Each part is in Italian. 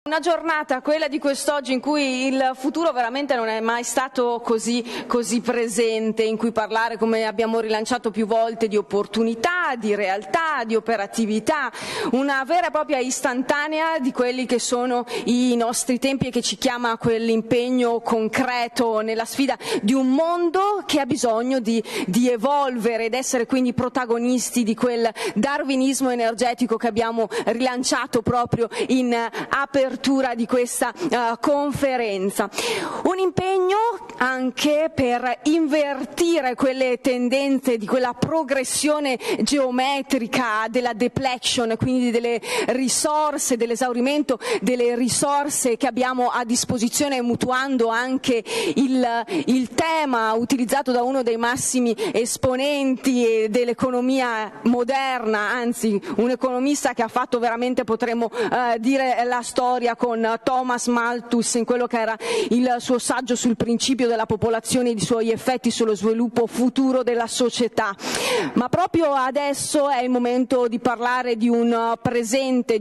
Una giornata, quella di quest'oggi, in cui il futuro veramente non è mai stato così presente, in cui parlare, come abbiamo rilanciato più volte, di opportunità, di realtà, di operatività, una vera e propria istantanea di quelli che sono i nostri tempi e che ci chiama a quell'impegno concreto nella sfida di un mondo che ha bisogno di evolvere ed essere quindi protagonisti di quel darwinismo energetico che abbiamo rilanciato proprio in apertura di questa conferenza. Un impegno anche per invertire quelle tendenze di quella progressione geometrica della depletion, quindi delle risorse, dell'esaurimento delle risorse che abbiamo a disposizione, mutuando anche il tema utilizzato da uno dei massimi esponenti dell'economia moderna, anzi un economista che ha fatto veramente, potremmo dire, la storia con Thomas Malthus in quello che era il suo saggio sul principio della popolazione e i suoi effetti sullo sviluppo futuro della società. Ma proprio adesso è il momento di parlare di un presente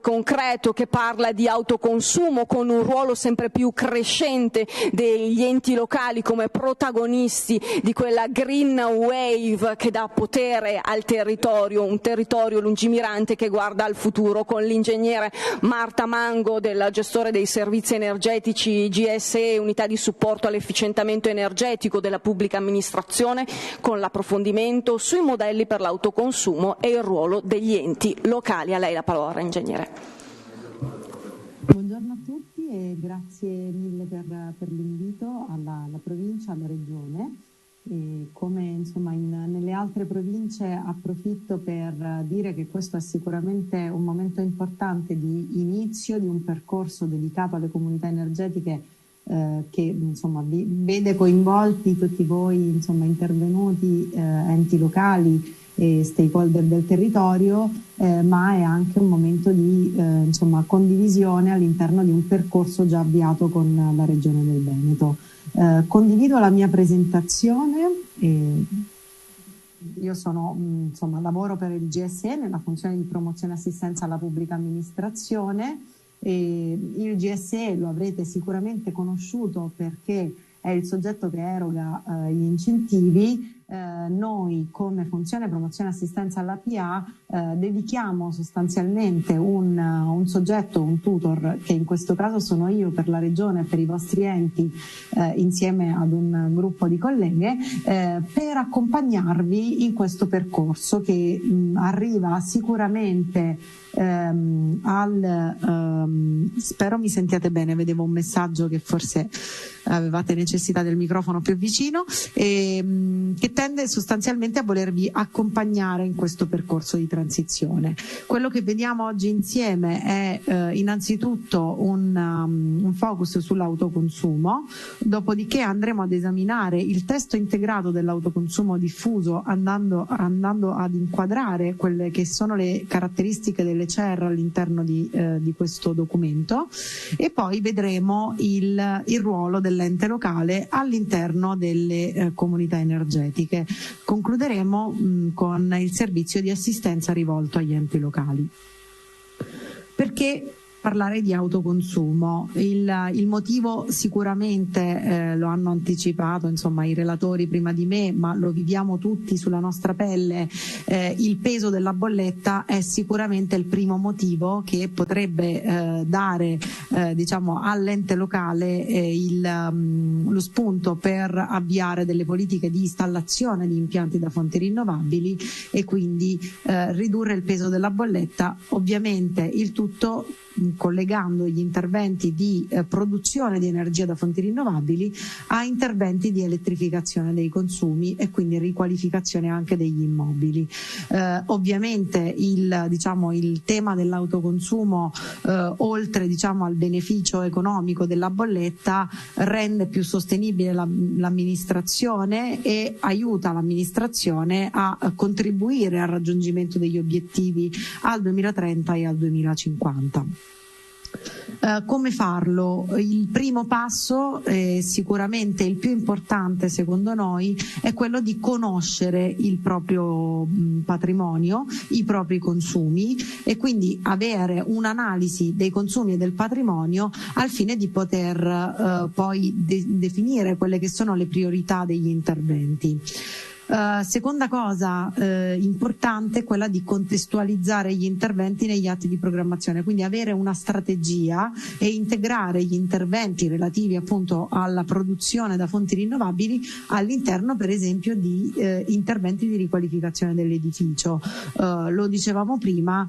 concreto che parla di autoconsumo, con un ruolo sempre più crescente degli enti locali come protagonisti di quella green wave che dà potere al territorio, un territorio lungimirante che guarda al futuro, con l'ingegnere Marta Mango, del gestore dei servizi energetici GSE, unità di supporto all'efficientamento energetico della pubblica amministrazione, con l'approfondimento sui modelli per l'autoconsumo e il ruolo degli enti locali. A lei la parola, ingegnere. Buongiorno a tutti e grazie mille per l'invito alla provincia, alla regione. E come nelle altre province approfitto per dire che questo è sicuramente un momento importante di inizio di un percorso dedicato alle comunità energetiche che vede coinvolti tutti voi intervenuti, enti locali e stakeholder del territorio, ma è anche un momento di condivisione all'interno di un percorso già avviato con la Regione del Veneto. Condivido la mia presentazione. Io lavoro per il GSE nella funzione di promozione e assistenza alla pubblica amministrazione. Il GSE lo avrete sicuramente conosciuto perché è il soggetto che eroga gli incentivi. Noi come funzione promozione e assistenza alla PA dedichiamo sostanzialmente un soggetto, un tutor, che in questo caso sono io per la regione e per i vostri enti, insieme ad un gruppo di colleghe, per accompagnarvi in questo percorso che arriva sicuramente spero mi sentiate bene, vedevo un messaggio che forse avevate necessità del microfono più vicino, che tende sostanzialmente a volervi accompagnare in questo percorso di transizione. Quello che vediamo oggi insieme è innanzitutto un focus sull'autoconsumo, dopodiché andremo ad esaminare il testo integrato dell'autoconsumo diffuso, andando ad inquadrare quelle che sono le caratteristiche delle CER all'interno di questo documento, e poi vedremo il ruolo dell'ente locale all'interno delle comunità energetiche. Concluderemo con il servizio di assistenza rivolto agli enti locali. Perché parlare di autoconsumo? Il motivo sicuramente lo hanno anticipato i relatori prima di me, ma lo viviamo tutti sulla nostra pelle. Il peso della bolletta è sicuramente il primo motivo che potrebbe dare all'ente locale lo spunto per avviare delle politiche di installazione di impianti da fonti rinnovabili e quindi ridurre il peso della bolletta. Ovviamente il tutto collegando gli interventi di produzione di energia da fonti rinnovabili a interventi di elettrificazione dei consumi e quindi riqualificazione anche degli immobili. Ovviamente il tema dell'autoconsumo, oltre al beneficio economico della bolletta, rende più sostenibile l'amministrazione e aiuta l'amministrazione a contribuire al raggiungimento degli obiettivi al 2030 e al 2050. Come farlo? Il primo passo, sicuramente il più importante secondo noi, è quello di conoscere il proprio patrimonio, i propri consumi, e quindi avere un'analisi dei consumi e del patrimonio al fine di poter poi definire quelle che sono le priorità degli interventi. Seconda cosa importante è quella di contestualizzare gli interventi negli atti di programmazione, quindi avere una strategia e integrare gli interventi relativi appunto alla produzione da fonti rinnovabili all'interno per esempio di interventi di riqualificazione dell'edificio. Lo dicevamo prima,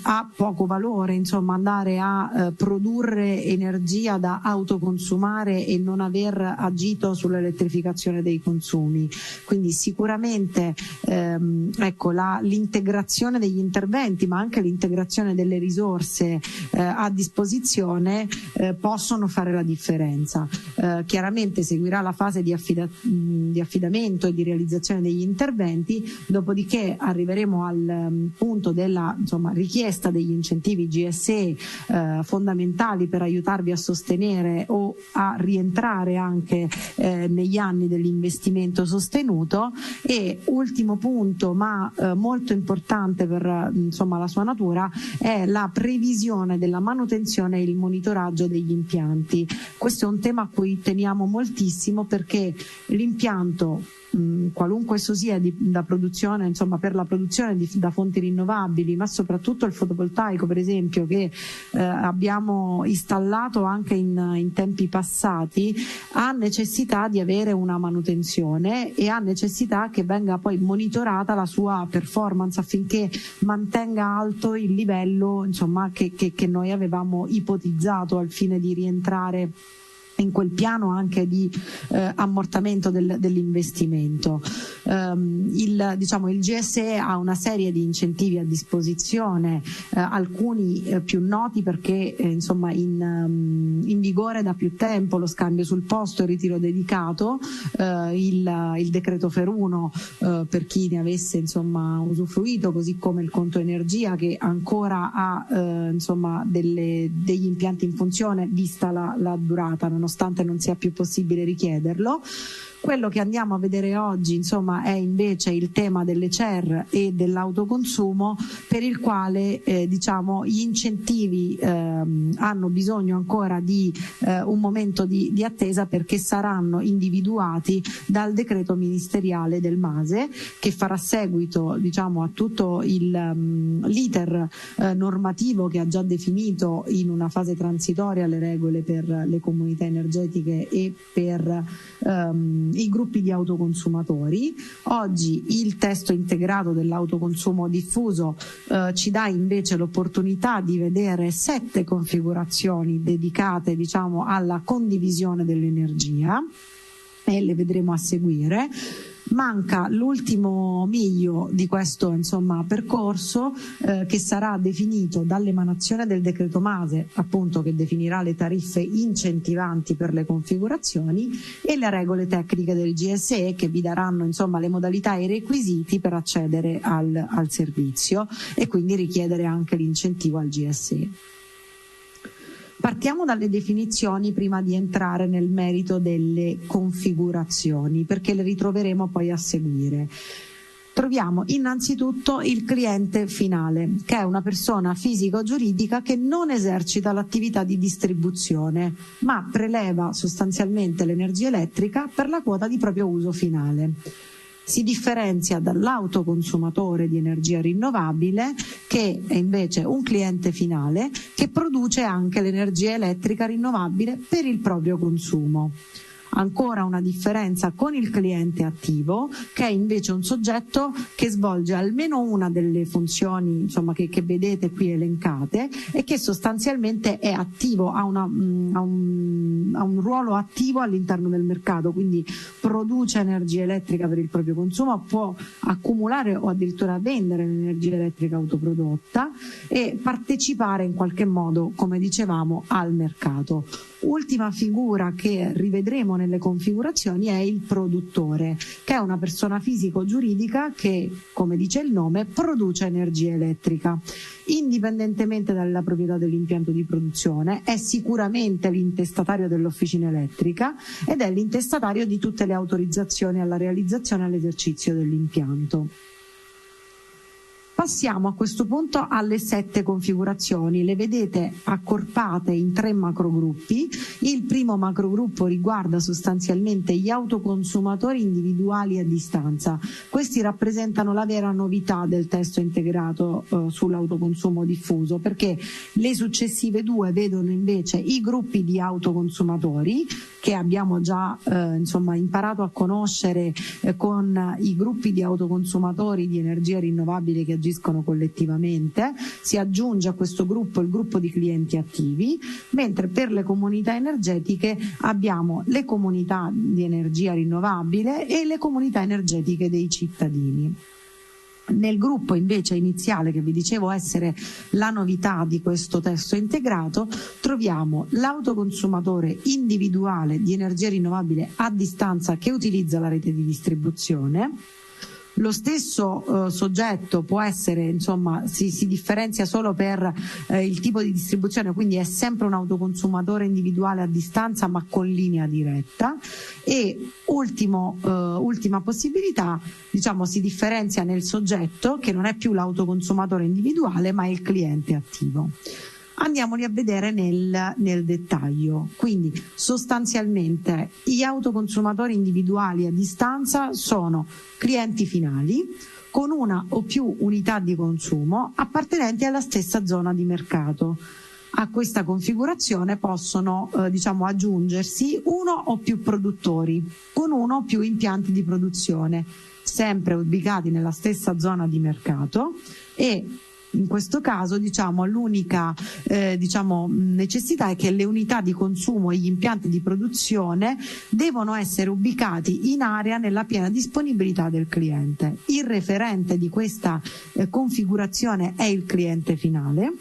ha poco valore insomma andare a produrre energia da autoconsumare e non aver agito sull'elettrificazione dei consumi, quindi sicuramente ecco, l'integrazione degli interventi ma anche l'integrazione delle risorse a disposizione possono fare la differenza. Chiaramente seguirà la fase di affidamento e di realizzazione degli interventi, dopodiché arriveremo al punto della richiesta degli incentivi GSE fondamentali per aiutarvi a sostenere o a rientrare anche negli anni dell'investimento sostenuto. E ultimo punto, ma molto importante per la sua natura, è la previsione della manutenzione e il monitoraggio degli impianti. Questo è un tema a cui teniamo moltissimo, perché l'impianto, qualunque esso sia da produzione, per la produzione da fonti rinnovabili, ma soprattutto il fotovoltaico per esempio, che abbiamo installato anche in tempi passati, ha necessità di avere una manutenzione e ha necessità che venga poi monitorata la sua performance affinché mantenga alto il livello che noi avevamo ipotizzato al fine di rientrare in quel piano anche di ammortamento dell'investimento. Il GSE ha una serie di incentivi a disposizione, alcuni più noti perché in vigore da più tempo: lo scambio sul posto, il ritiro dedicato, il decreto Feruno per chi ne avesse usufruito, così come il conto energia che ancora ha degli impianti in funzione vista la durata, nonostante non sia più possibile richiederlo. Quello che andiamo a vedere oggi è invece il tema delle CER e dell'autoconsumo, per il quale gli incentivi hanno bisogno ancora di un momento di attesa, perché saranno individuati dal decreto ministeriale del MASE, che farà seguito a tutto l'iter normativo che ha già definito in una fase transitoria le regole per le comunità energetiche e per i gruppi di autoconsumatori. Oggi il testo integrato dell'autoconsumo diffuso ci dà invece l'opportunità di vedere 7 configurazioni dedicate alla condivisione dell'energia, e le vedremo a seguire. Manca l'ultimo miglio di questo percorso che sarà definito dall'emanazione del decreto MASE, appunto, che definirà le tariffe incentivanti per le configurazioni, e le regole tecniche del GSE, che vi daranno le modalità e i requisiti per accedere al servizio e quindi richiedere anche l'incentivo al GSE. Partiamo dalle definizioni prima di entrare nel merito delle configurazioni, perché le ritroveremo poi a seguire. Troviamo innanzitutto il cliente finale, che è una persona fisica o giuridica che non esercita l'attività di distribuzione, ma preleva sostanzialmente l'energia elettrica per la quota di proprio uso finale. Si differenzia dall'autoconsumatore di energia rinnovabile, che è invece un cliente finale che produce anche l'energia elettrica rinnovabile per il proprio consumo. Ancora una differenza con il cliente attivo, che è invece un soggetto che svolge almeno una delle funzioni che vedete qui elencate, e che sostanzialmente è attivo, ha un ruolo attivo all'interno del mercato, quindi produce energia elettrica per il proprio consumo, può accumulare o addirittura vendere l'energia elettrica autoprodotta e partecipare in qualche modo, come dicevamo, al mercato. Ultima figura che rivedremo nelle configurazioni è il produttore, che è una persona fisico-giuridica che, come dice il nome, produce energia elettrica. Indipendentemente dalla proprietà dell'impianto di produzione, è sicuramente l'intestatario dell'officina elettrica ed è l'intestatario di tutte le autorizzazioni alla realizzazione e all'esercizio dell'impianto. Passiamo a questo punto alle 7 configurazioni, le vedete accorpate in 3 macrogruppi. Il primo macrogruppo riguarda sostanzialmente gli autoconsumatori individuali a distanza. Questi rappresentano la vera novità del testo integrato sull'autoconsumo diffuso, perché le successive 2 vedono invece i gruppi di autoconsumatori che abbiamo già imparato a conoscere con i gruppi di autoconsumatori di energia rinnovabile che agiscono collettivamente. Si aggiunge a questo gruppo il gruppo di clienti attivi, mentre per le comunità energetiche abbiamo le comunità di energia rinnovabile e le comunità energetiche dei cittadini. Nel gruppo invece iniziale, che vi dicevo essere la novità di questo testo integrato, troviamo l'autoconsumatore individuale di energia rinnovabile a distanza che utilizza la rete di distribuzione. Lo stesso soggetto può essere, si differenzia solo per il tipo di distribuzione, quindi è sempre un autoconsumatore individuale a distanza ma con linea diretta. E ultima possibilità, si differenzia nel soggetto, che non è più l'autoconsumatore individuale ma il cliente attivo. Andiamoli a vedere nel dettaglio. Quindi sostanzialmente gli autoconsumatori individuali a distanza sono clienti finali con una o più unità di consumo appartenenti alla stessa zona di mercato. A questa configurazione possono aggiungersi uno o più produttori con uno o più impianti di produzione, sempre ubicati nella stessa zona di mercato, e in questo caso l'unica necessità è che le unità di consumo e gli impianti di produzione devono essere ubicati in area nella piena disponibilità del cliente. Il referente di questa configurazione è il cliente finale.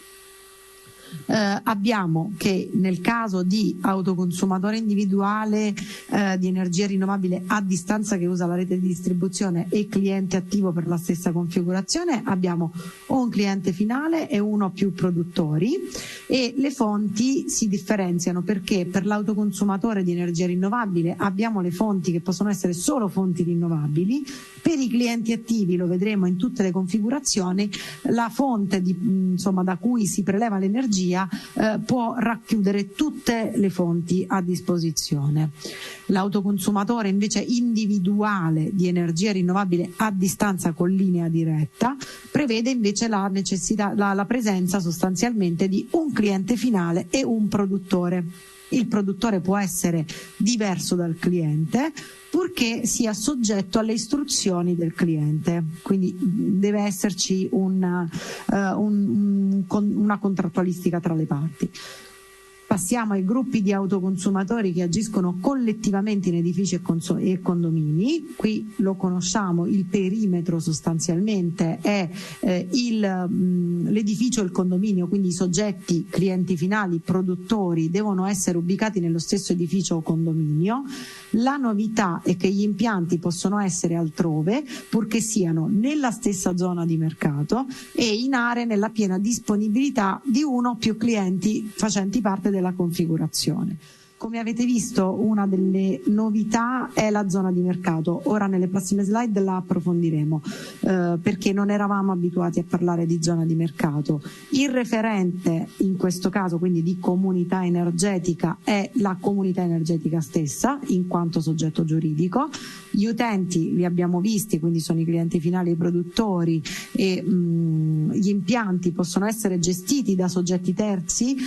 Abbiamo che nel caso di autoconsumatore individuale di energia rinnovabile a distanza che usa la rete di distribuzione e cliente attivo per la stessa configurazione, abbiamo un cliente finale e uno o più produttori, e le fonti si differenziano perché per l'autoconsumatore di energia rinnovabile abbiamo le fonti che possono essere solo fonti rinnovabili. Per i clienti attivi, lo vedremo in tutte le configurazioni, la fonte da cui si preleva l'energia può racchiudere tutte le fonti a disposizione. L'autoconsumatore invece individuale di energia rinnovabile a distanza con linea diretta prevede invece la presenza sostanzialmente di un cliente finale e un produttore. Il produttore può essere diverso dal cliente, purché sia soggetto alle istruzioni del cliente, quindi deve esserci una contrattualistica tra le parti. Passiamo ai gruppi di autoconsumatori che agiscono collettivamente in edifici e condomini. Qui lo conosciamo, il perimetro sostanzialmente è l'edificio e il condominio, quindi i soggetti, clienti finali, produttori devono essere ubicati nello stesso edificio o condominio. La novità è che gli impianti possono essere altrove, purché siano nella stessa zona di mercato e in aree nella piena disponibilità di uno o più clienti facenti parte della configurazione. Come avete visto, una delle novità è la zona di mercato. Ora nelle prossime slide la approfondiremo perché non eravamo abituati a parlare di zona di mercato. Il referente in questo caso, quindi di comunità energetica, è la comunità energetica stessa in quanto soggetto giuridico. Gli utenti li abbiamo visti, quindi sono i clienti finali e i produttori, e gli impianti possono essere gestiti da soggetti terzi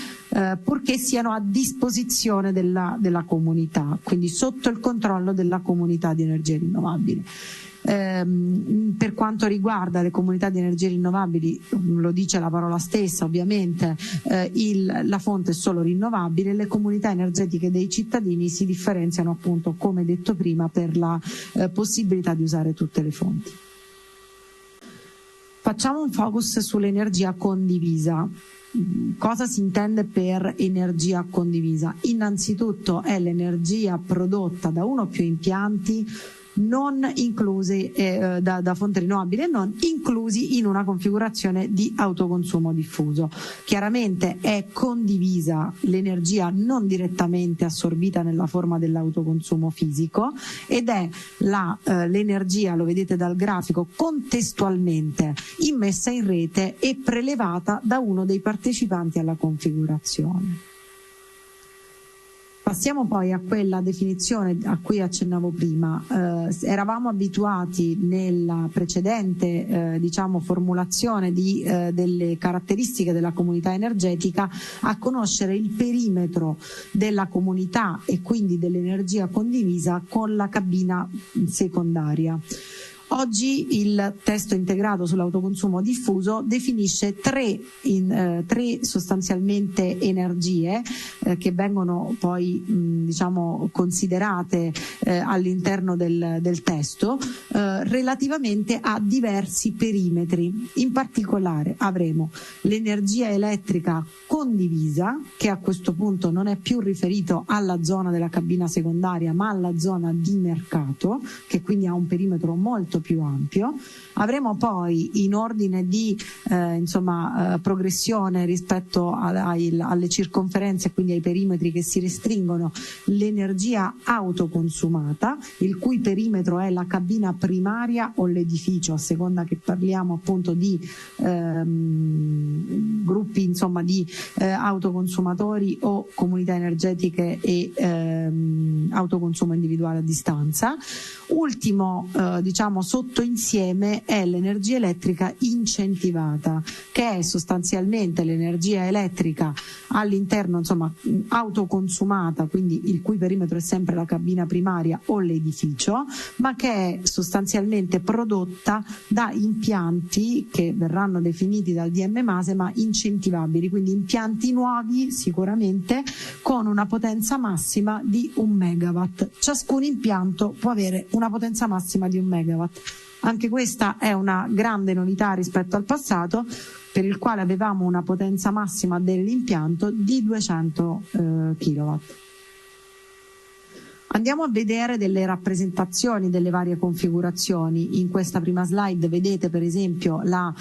purché siano a disposizione della comunità, quindi sotto il controllo della comunità di energie rinnovabili. Per quanto riguarda le comunità di energie rinnovabili, lo dice la parola stessa, ovviamente la fonte è solo rinnovabile. Le comunità energetiche dei cittadini si differenziano, appunto, come detto prima, per la possibilità di usare tutte le fonti. Facciamo un focus sull'energia condivisa. cosa si intende per energia condivisa? Innanzitutto è l'energia prodotta da uno o più impianti non inclusi da fonte rinnovabile, non inclusi in una configurazione di autoconsumo diffuso. Chiaramente è condivisa l'energia non direttamente assorbita nella forma dell'autoconsumo fisico, ed è l'energia, lo vedete dal grafico, contestualmente immessa in rete e prelevata da uno dei partecipanti alla configurazione. Passiamo poi a quella definizione a cui accennavo prima. Eravamo abituati nella precedente formulazione delle caratteristiche della comunità energetica a conoscere il perimetro della comunità e quindi dell'energia condivisa con la cabina secondaria. Oggi il testo integrato sull'autoconsumo diffuso definisce tre sostanzialmente energie che vengono poi considerate all'interno del testo relativamente a diversi perimetri. In particolare avremo l'energia elettrica condivisa, che a questo punto non è più riferito alla zona della cabina secondaria ma alla zona di mercato, che quindi ha un perimetro molto più ampio. Avremo poi, in ordine di progressione rispetto alle circonferenze, quindi ai perimetri che si restringono, l'energia autoconsumata, il cui perimetro è la cabina primaria o l'edificio, a seconda che parliamo appunto di gruppi di autoconsumatori o comunità energetiche e autoconsumo individuale a distanza. Ultimo sottoinsieme è l'energia elettrica incentivata, che è sostanzialmente l'energia elettrica all'interno autoconsumata, quindi il cui perimetro è sempre la cabina primaria o l'edificio, ma che è sostanzialmente prodotta da impianti che verranno definiti dal DM Mase ma incentivabili, quindi impianti nuovi sicuramente con una potenza massima di 1 megawatt. Ciascun impianto può avere una potenza massima di 1 megawatt. Anche questa è una grande novità rispetto al passato, per il quale avevamo una potenza massima dell'impianto di 200 kW. Andiamo a vedere delle rappresentazioni delle varie configurazioni. In questa prima slide vedete per esempio la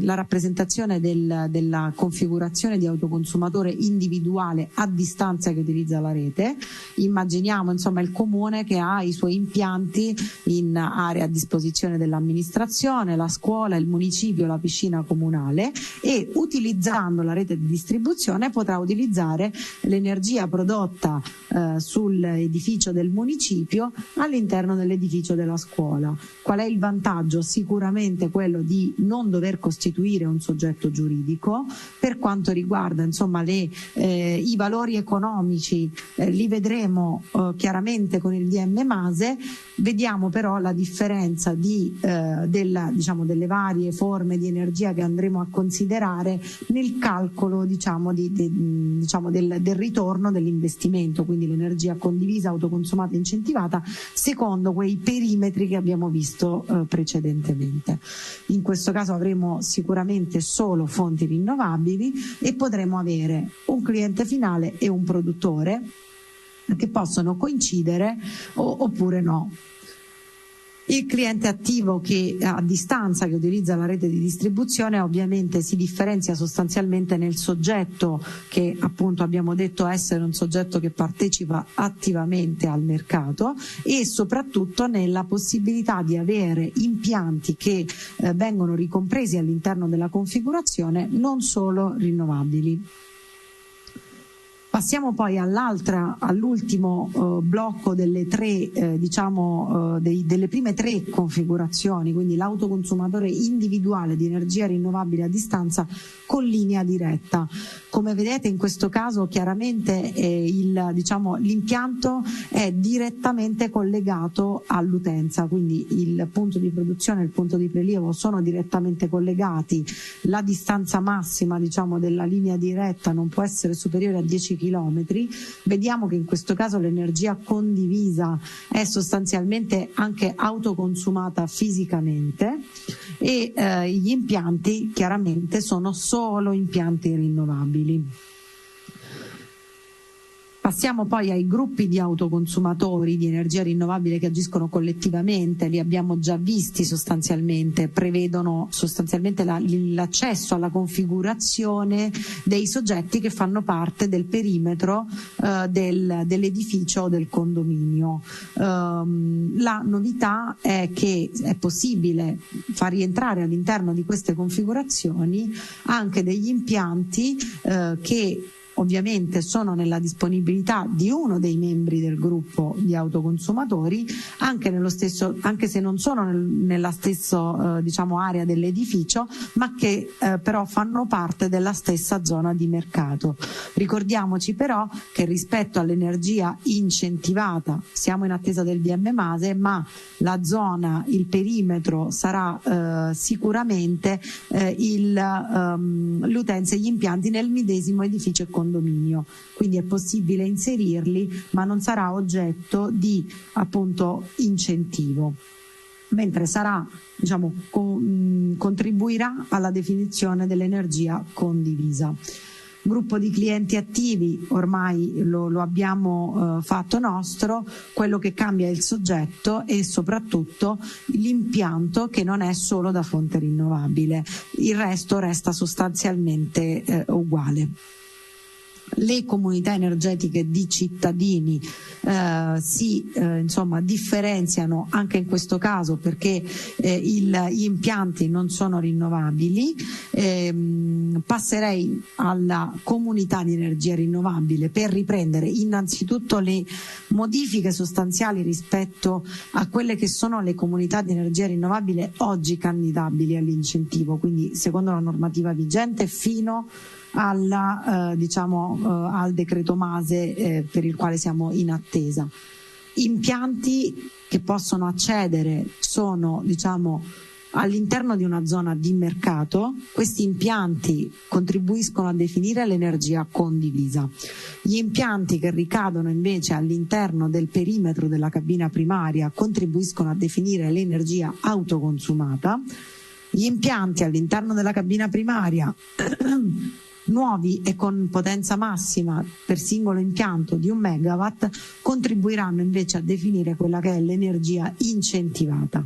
rappresentazione della configurazione di autoconsumatore individuale a distanza che utilizza la rete. Immaginiamo il comune che ha i suoi impianti in area a disposizione dell'amministrazione, la scuola, il municipio, la piscina comunale, e utilizzando la rete di distribuzione potrà utilizzare l'energia prodotta sull'edificio del municipio all'interno dell'edificio della scuola. Qual è il vantaggio? Sicuramente quello di non dover costituire un soggetto giuridico. Per quanto riguarda i valori economici, li vedremo chiaramente con il DM Mase. Vediamo però la differenza delle varie forme di energia che andremo a considerare nel calcolo del ritorno dell'investimento, quindi l'energia condivisa, autoconsumata e incentivata, secondo quei perimetri che abbiamo visto precedentemente. In questo caso avremo sicuramente solo fonti rinnovabili e potremo avere un cliente finale e un produttore che possono coincidere oppure no. Il cliente attivo che a distanza, che utilizza la rete di distribuzione, ovviamente si differenzia sostanzialmente nel soggetto, che appunto abbiamo detto essere un soggetto che partecipa attivamente al mercato, e soprattutto nella possibilità di avere impianti che vengono ricompresi all'interno della configurazione, non solo rinnovabili. Passiamo poi all'ultimo blocco delle delle prime 3 configurazioni, quindi l'autoconsumatore individuale di energia rinnovabile a distanza con linea diretta. Come vedete in questo caso chiaramente l'impianto è direttamente collegato all'utenza, quindi il punto di produzione e il punto di prelievo sono direttamente collegati. La distanza massima della linea diretta non può essere superiore a 10 km chilometri. Vediamo che in questo caso l'energia condivisa è sostanzialmente anche autoconsumata fisicamente e gli impianti chiaramente sono solo impianti rinnovabili. Passiamo poi ai gruppi di autoconsumatori di energia rinnovabile che agiscono collettivamente, li abbiamo già visti sostanzialmente, prevedono sostanzialmente l'accesso alla configurazione dei soggetti che fanno parte del perimetro dell'edificio o del condominio. La novità è che è possibile far rientrare all'interno di queste configurazioni anche degli impianti che ovviamente sono nella disponibilità di uno dei membri del gruppo di autoconsumatori, anche se non sono nella stessa area dell'edificio, ma che però fanno parte della stessa zona di mercato. Ricordiamoci però che rispetto all'energia incentivata siamo in attesa del DM Mase, ma la zona, il perimetro sarà sicuramente l'utenza e gli impianti nel medesimo edificio e condominio, quindi è possibile inserirli, ma non sarà oggetto di appunto incentivo, mentre contribuirà alla definizione dell'energia condivisa. Gruppo di clienti attivi, ormai lo abbiamo fatto nostro, quello che cambia è il soggetto e soprattutto l'impianto, che non è solo da fonte rinnovabile, il resto resta sostanzialmente uguale. Le comunità energetiche di cittadini si differenziano anche in questo caso perché gli impianti non sono rinnovabili. Passerei alla comunità di energia rinnovabile per riprendere innanzitutto le modifiche sostanziali rispetto a quelle che sono le comunità di energia rinnovabile oggi candidabili all'incentivo, quindi secondo la normativa vigente fino al decreto Mase per il quale siamo in attesa. Impianti che possono accedere sono all'interno di una zona di mercato. Questi impianti contribuiscono a definire l'energia condivisa. Gli impianti che ricadono invece all'interno del perimetro della cabina primaria contribuiscono a definire l'energia autoconsumata. Gli impianti all'interno della cabina primaria nuovi e con potenza massima per singolo impianto di 1 megawatt contribuiranno invece a definire quella che è l'energia incentivata.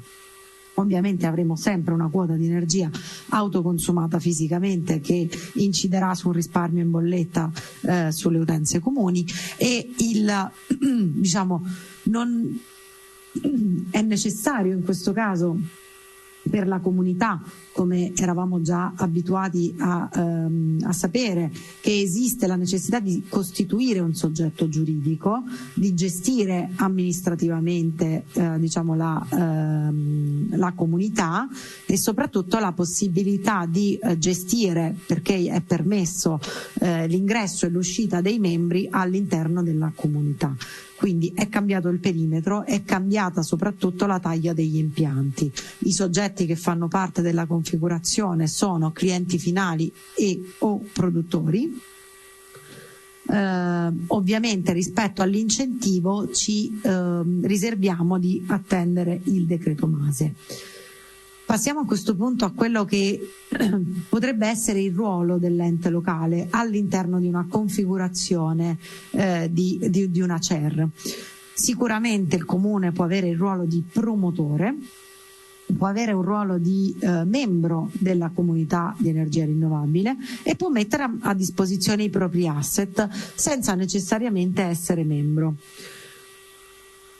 Ovviamente avremo sempre una quota di energia autoconsumata fisicamente che inciderà sul risparmio in bolletta sulle utenze comuni e non è necessario in questo caso per la comunità, come eravamo già abituati a sapere, che esiste la necessità di costituire un soggetto giuridico, di gestire amministrativamente la comunità e soprattutto la possibilità di gestire, perché è permesso l'ingresso e l'uscita dei membri all'interno della comunità. Quindi è cambiato il perimetro, è cambiata soprattutto la taglia degli impianti. I soggetti che fanno parte della configurazione sono clienti finali e o produttori. Ovviamente rispetto all'incentivo ci riserviamo di attendere il decreto Mase. Passiamo a questo punto a quello che potrebbe essere il ruolo dell'ente locale all'interno di una configurazione di una CER. Sicuramente il Comune può avere il ruolo di promotore, può avere un ruolo di membro della comunità di energia rinnovabile e può mettere a disposizione i propri asset senza necessariamente essere membro.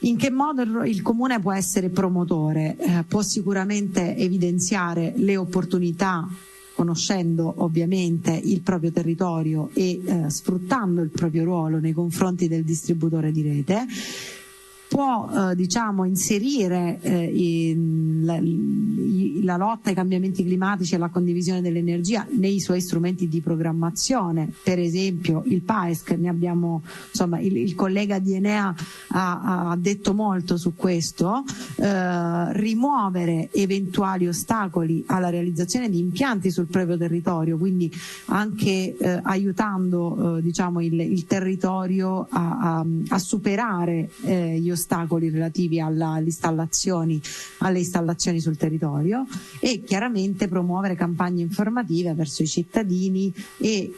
In che modo il Comune può essere promotore? Può sicuramente evidenziare le opportunità, conoscendo ovviamente il proprio territorio e sfruttando il proprio ruolo nei confronti del distributore di rete. Può inserire la lotta ai cambiamenti climatici e la condivisione dell'energia nei suoi strumenti di programmazione, per esempio il PAESC, ne abbiamo, insomma, il collega di Enea ha detto molto su questo, rimuovere eventuali ostacoli alla realizzazione di impianti sul proprio territorio, quindi anche aiutando diciamo il territorio a superare gli ostacoli relativi alle installazioni sul territorio, e chiaramente promuovere campagne informative verso i cittadini e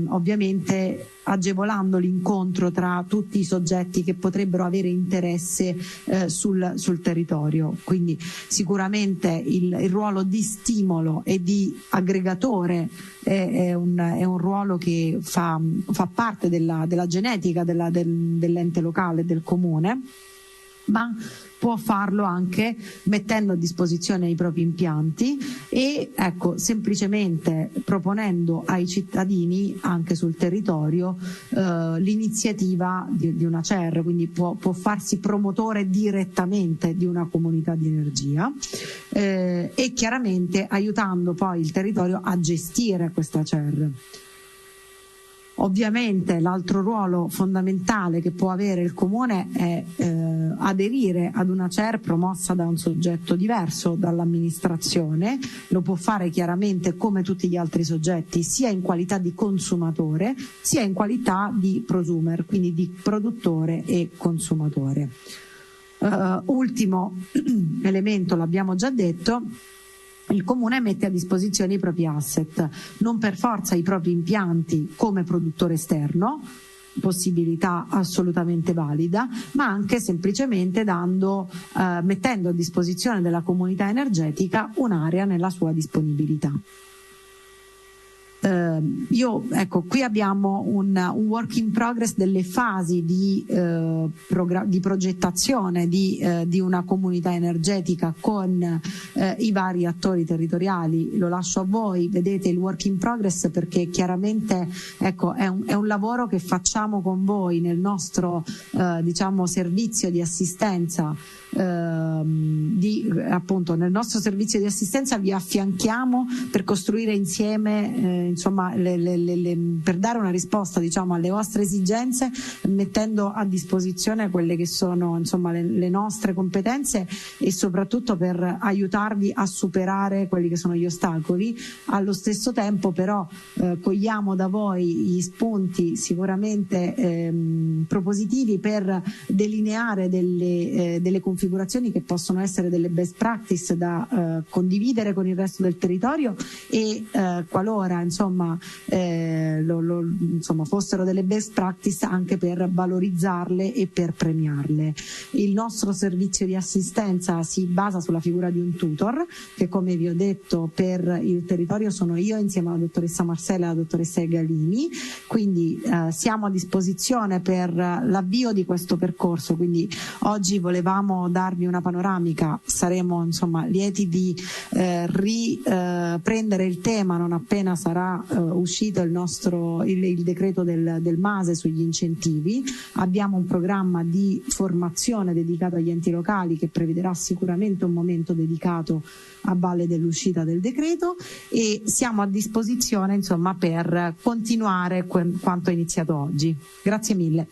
ovviamente agevolando l'incontro tra tutti i soggetti che potrebbero avere interesse sul territorio. Quindi sicuramente il ruolo di stimolo e di aggregatore è un ruolo che fa parte della genetica dell'ente locale, del comune, ma può farlo anche mettendo a disposizione i propri impianti e semplicemente proponendo ai cittadini anche sul territorio l'iniziativa di una CER, quindi può farsi promotore direttamente di una comunità di energia e chiaramente aiutando poi il territorio a gestire questa CER. Ovviamente l'altro ruolo fondamentale che può avere il Comune è aderire ad una CER promossa da un soggetto diverso dall'amministrazione. Lo può fare chiaramente come tutti gli altri soggetti, sia in qualità di consumatore sia in qualità di prosumer, quindi di produttore e consumatore. Ultimo elemento, l'abbiamo già detto, il Comune mette a disposizione i propri asset, non per forza i propri impianti come produttore esterno, possibilità assolutamente valida, ma anche semplicemente mettendo a disposizione della comunità energetica un'area nella sua disponibilità. Qui abbiamo un work in progress delle fasi di progettazione di una comunità energetica con i vari attori territoriali. Lo lascio a voi, vedete il work in progress perché chiaramente è un lavoro che facciamo con voi nel nostro servizio di assistenza. Nel nostro servizio di assistenza vi affianchiamo per costruire insieme per dare una risposta alle vostre esigenze, mettendo a disposizione quelle che sono le nostre competenze e soprattutto per aiutarvi a superare quelli che sono gli ostacoli. Allo stesso tempo però cogliamo da voi gli spunti sicuramente propositivi per delineare delle configurazioni che possono essere delle best practice da condividere con il resto del territorio e qualora fossero delle best practice anche per valorizzarle e per premiarle. Il nostro servizio di assistenza si basa sulla figura di un tutor che, come vi ho detto, per il territorio sono io insieme alla dottoressa Marcella e alla dottoressa Galini, quindi siamo a disposizione per l'avvio di questo percorso. Quindi oggi volevamo darvi una panoramica, saremo lieti di riprendere il tema non appena sarà uscito il decreto del MASE sugli incentivi. Abbiamo un programma di formazione dedicato agli enti locali che prevederà sicuramente un momento dedicato a valle dell'uscita del decreto e siamo a disposizione per continuare quanto iniziato oggi. Grazie mille.